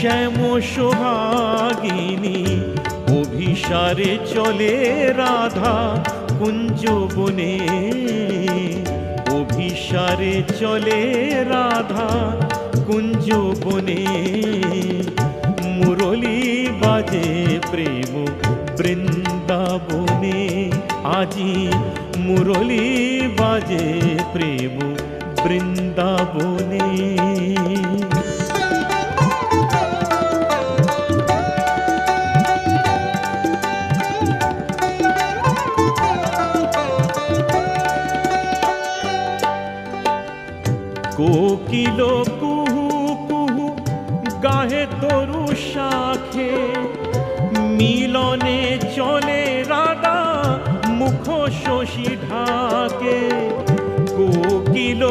শ্যাম সোহাগিনী অভিসারে চলে রাধা কুঞ্জ বনে, অভিসারে চলে রাধা কুঞ্জ বনে। মুরলী বাজে প্রেম বৃন্দাবনে, আজি মুরলী বাজে প্রেম বৃন্দাবনে। কোকিল কুহু কুহু গাহে তরু শাখে, মিলনে চলে রাধা মুখ শশী ঢাকে। কোকিল